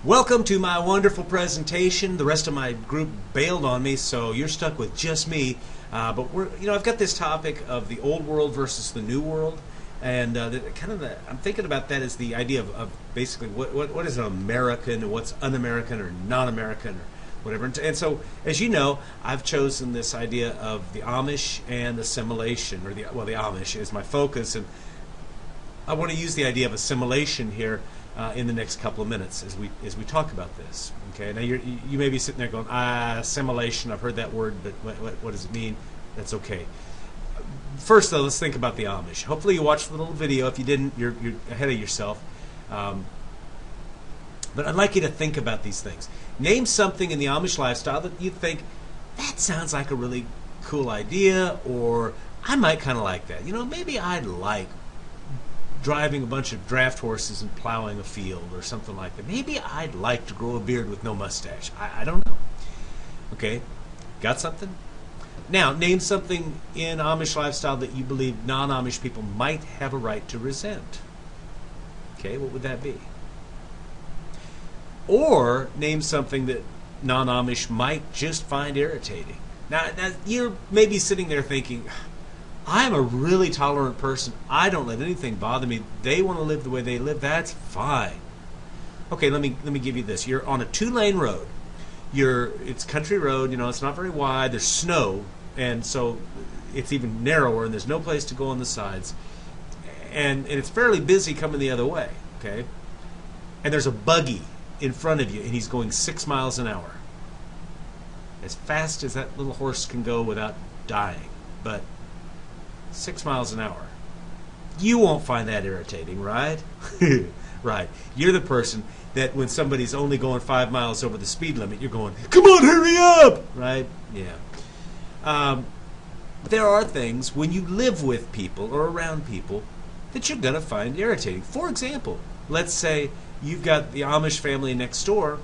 Welcome to my wonderful presentation. The rest of my group bailed on me, so you're stuck with just me. But I've got this topic of the old world versus the new world, and I'm thinking about that as the idea of basically what is an American and what's un-American or non-American or whatever. And so, as you know, I've chosen this idea of the Amish and assimilation, or the Amish is my focus, and I want to use the idea of assimilation here in the next couple of minutes as we talk about this. Okay, now you may be sitting there going, assimilation. I've heard that word, but what does it mean? That's okay. First, though, let's think about the Amish. Hopefully, you watched the little video. If you didn't, you're ahead of yourself. But I'd like you to think about these things. Name something in the Amish lifestyle that you think that sounds like a really cool idea, or I might kind of like that. Maybe I'd like driving a bunch of draft horses and plowing a field or something like that. Maybe I'd like to grow a beard with no mustache. I don't know. Okay, got something? Now, name something in Amish lifestyle that you believe non-Amish people might have a right to resent. Okay, what would that be? Or name something that non-Amish might just find irritating. Now you're maybe sitting there thinking, I'm a really tolerant person. I don't let anything bother me. They want to live the way they live. That's fine. Okay, let me give you this. You're on a 2-lane road. It's country road. It's not very wide. There's snow, and so it's even narrower, and there's no place to go on the sides. And it's fairly busy coming the other way. Okay, and there's a buggy in front of you, and he's going 6 miles an hour, as fast as that little horse can go without dying. But 6 miles an hour. You won't find that irritating, right? Right. You're the person that when somebody's only going 5 miles over the speed limit, you're going, come on, hurry up! Right? Yeah. But there are things when you live with people or around people that you're going to find irritating. For example, let's say you've got the Amish family next door,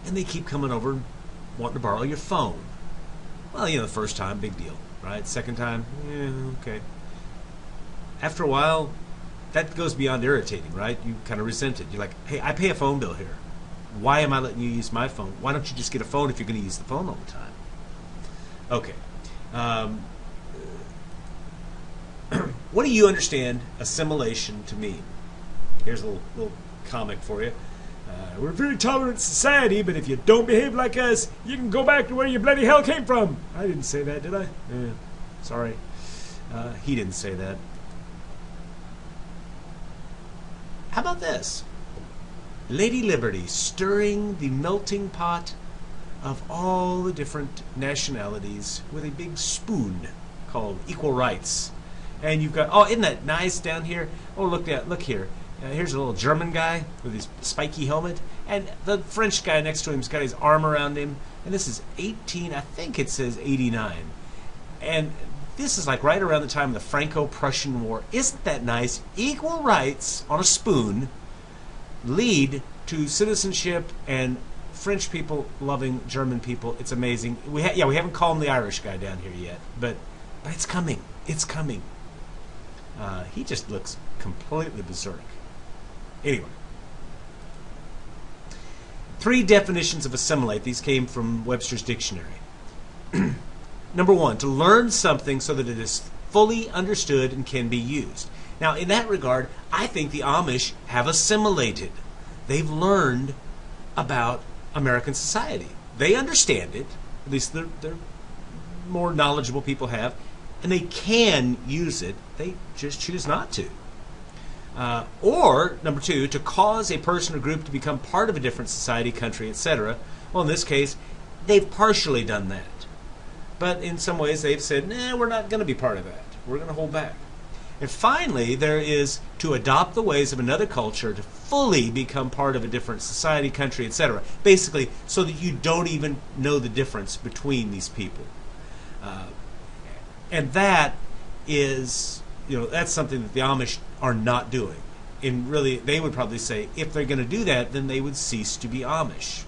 and they keep coming over and wanting to borrow your phone. Well, the first time, big deal. Right? Second time, yeah, okay. After a while, that goes beyond irritating, right? You kind of resent it. You're like, hey, I pay a phone bill here. Why am I letting you use my phone? Why don't you just get a phone if you're going to use the phone all the time? Okay. What do you understand assimilation to mean? Here's a little comic for you. We're a very tolerant society, but if you don't behave like us, you can go back to where you bloody hell came from. I didn't say that, did I? Sorry. He didn't say that. How about this? Lady Liberty stirring the melting pot of all the different nationalities with a big spoon called equal rights. And you've got, isn't that nice down here? Oh, look here. Here's a little German guy with his spiky helmet, and the French guy next to him's got his arm around him, and this is 18, I think it says 89. And this is like right around the time of the Franco-Prussian War. Isn't that nice? Equal rights on a spoon lead to citizenship and French people loving German people. It's amazing. We haven't called him the Irish guy down here yet, but it's coming. It's coming. He just looks completely berserk. Anyway, 3 definitions of assimilate. These came from Webster's dictionary. Number 1, to learn something so that it is fully understood and can be used. Now, in that regard, I think the Amish have assimilated. They've learned about American society. They understand it. At least they're more knowledgeable people have. And they can use it. They just choose not to. Or, number 2, to cause a person or group to become part of a different society, country, etc. Well, in this case, they've partially done that. But in some ways, they've said, nah, we're not going to be part of that. We're going to hold back. And finally, there is to adopt the ways of another culture to fully become part of a different society, country, etc. Basically, so that you don't even know the difference between these people. And that is, that's something that the Amish are not doing. And really, they would probably say, if they're going to do that, then they would cease to be Amish.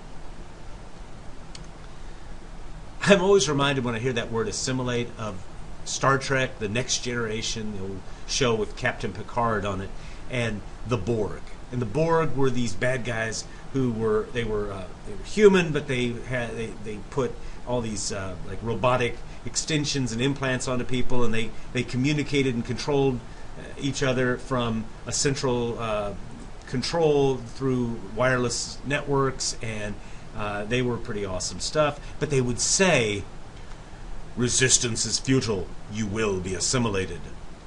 I'm always reminded when I hear that word assimilate of Star Trek, The Next Generation, the old show with Captain Picard on it. and the Borg. And the Borg were these bad guys who were human, but they put all these like robotic extensions and implants onto people, and they communicated and controlled each other from a central control through wireless networks, and they were pretty awesome stuff. But they would say, "Resistance is futile. You will be assimilated,"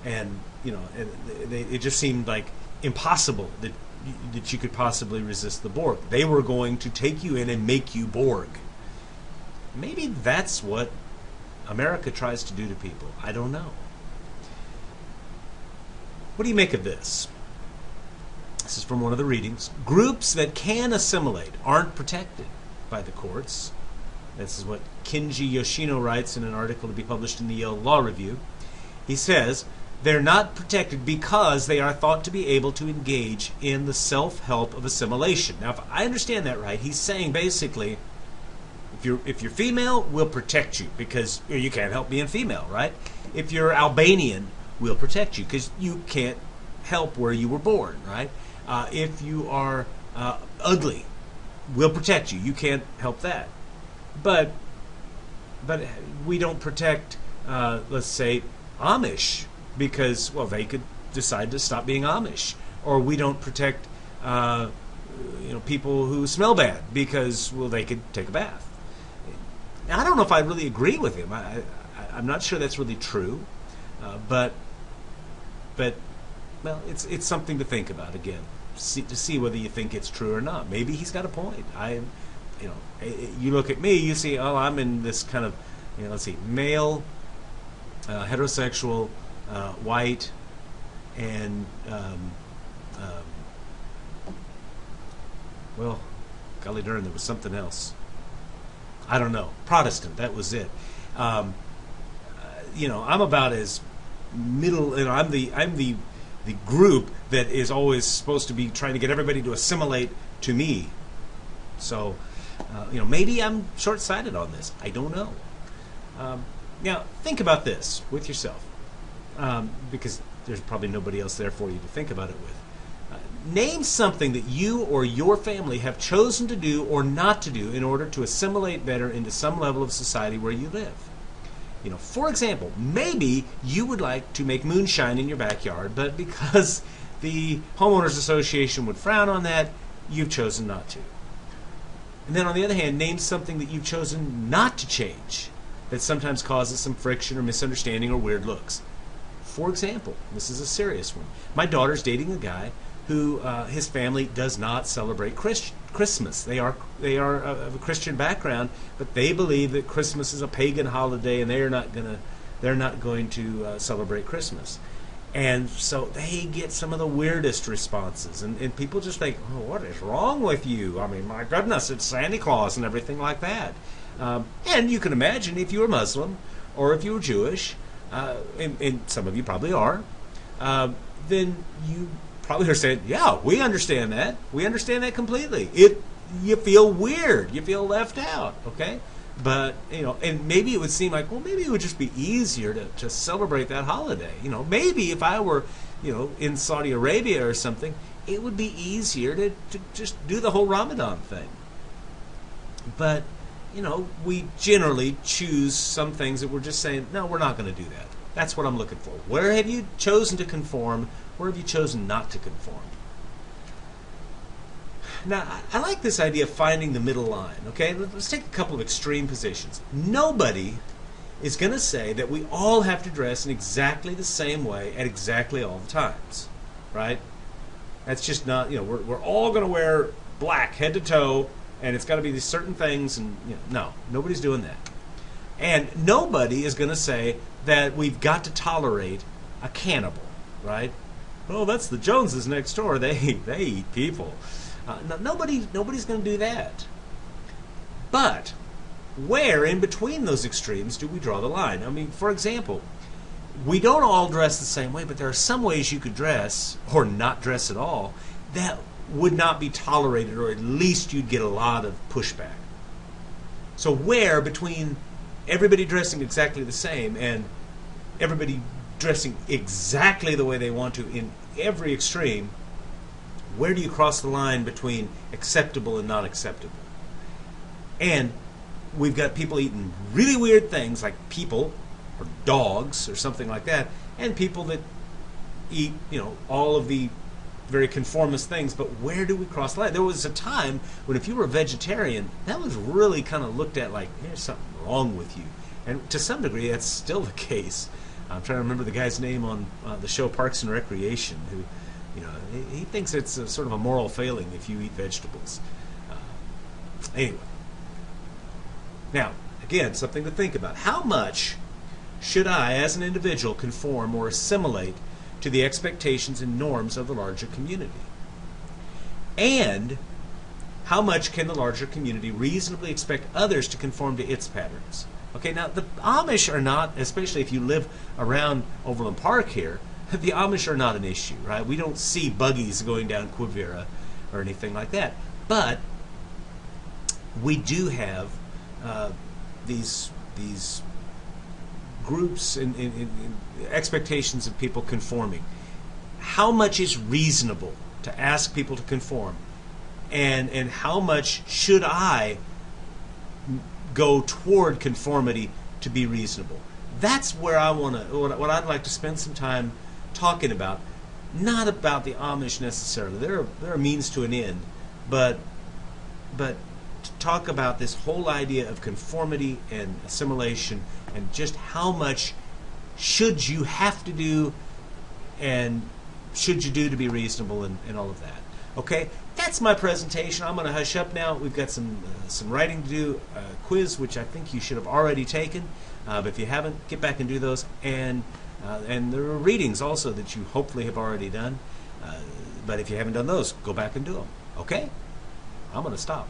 and it just seemed like impossible that you could possibly resist the Borg. They were going to take you in and make you Borg. Maybe that's what America tries to do to people. I don't know. What do you make of this? This is from one of the readings. Groups that can assimilate aren't protected by the courts. This is what Kenji Yoshino writes in an article to be published in the Yale Law Review. He says, they're not protected because they are thought to be able to engage in the self-help of assimilation. Now, if I understand that right, he's saying basically, if you're female, we'll protect you because you can't help being female, right? If you're Albanian, we'll protect you because you can't help where you were born, right? If you are ugly, we'll protect you. You can't help that. But we don't protect, let's say, Amish, because, well, they could decide to stop being Amish. Or we don't protect people who smell bad because, well, they could take a bath. Now, I don't know if I really agree with him. I'm not sure that's really true. But well, it's something to think about, again, to see whether you think it's true or not. Maybe he's got a point. You look at me, you see, oh, I'm in this kind of, let's see, male, heterosexual, white, and well, golly darn, there was something else. I don't know. Protestant, that was it. I'm about as middle. I'm the group that is always supposed to be trying to get everybody to assimilate to me. So, maybe I'm short-sighted on this. I don't know. Now, think about this with yourself, because there's probably nobody else there for you to think about it with. Name something that you or your family have chosen to do or not to do in order to assimilate better into some level of society where you live. For example, maybe you would like to make moonshine in your backyard, but because the homeowners association would frown on that, you've chosen not to. And then on the other hand, name something that you've chosen not to change that sometimes causes some friction or misunderstanding or weird looks. For example, this is a serious one. My daughter's dating a guy who his family does not celebrate Christmas. They are of a Christian background, but they believe that Christmas is a pagan holiday, and they're not going to celebrate Christmas. And so they get some of the weirdest responses, and people just think, oh, what is wrong with you? I mean, my goodness, it's Santa Claus and everything like that. And you can imagine if you were Muslim or if you were Jewish, and some of you probably are, then you probably are saying, yeah, we understand that. We understand that completely. You feel weird. You feel left out, okay? But, and maybe it would seem like, well, maybe it would just be easier to celebrate that holiday. Maybe if I were, in Saudi Arabia or something, it would be easier to just do the whole Ramadan thing. But, we generally choose some things that we're just saying, no, we're not going to do that. That's what I'm looking for. Where have you chosen to conform? Where have you chosen not to conform? Now, I like this idea of finding the middle line, okay? Let's take a couple of extreme positions. Nobody is going to say that we all have to dress in exactly the same way at exactly all the times, right? That's just not, we're all going to wear black head to toe, and it's got to be these certain things, and, no, nobody's doing that. And nobody is going to say that we've got to tolerate a cannibal, right? Oh, that's the Joneses next door. They eat people. Nobody's going to do that. But where in between those extremes do we draw the line? I mean, for example, we don't all dress the same way, but there are some ways you could dress, or not dress at all, that would not be tolerated, or at least you'd get a lot of pushback. So where between everybody dressing exactly the same and everybody dressing exactly the way they want to in every extreme, where do you cross the line between acceptable and not acceptable? And we've got people eating really weird things like people or dogs or something like that, and people that eat, all of the very conformist things. But where do we cross the line? There was a time when if you were a vegetarian, that was really kind of looked at like there's something wrong with you. And to some degree, that's still the case. I'm trying to remember the guy's name on the show Parks and Recreation, who, he thinks it's a sort of a moral failing if you eat vegetables. Anyway. Now, again, something to think about. How much should I, as an individual, conform or assimilate to the expectations and norms of the larger community? And how much can the larger community reasonably expect others to conform to its patterns? Okay, now the Amish are not, especially if you live around Overland Park here, the Amish are not an issue, right? We don't see buggies going down Quivira or anything like that. But we do have these groups and expectations of people conforming. How much is reasonable to ask people to conform, and how much should I go toward conformity to be reasonable? That's where I want to. What I'd like to spend some time talking about. Not about the Amish necessarily. They're a means to an end, but to talk about this whole idea of conformity and assimilation, and just how much should you have to do, and should you do to be reasonable, and all of that. Okay, that's my presentation. I'm going to hush up now. We've got some writing to do, a quiz which I think you should have already taken, but if you haven't, get back and do those, and there are readings also that you hopefully have already done, but if you haven't done those, go back and do them. Okay, I'm going to stop.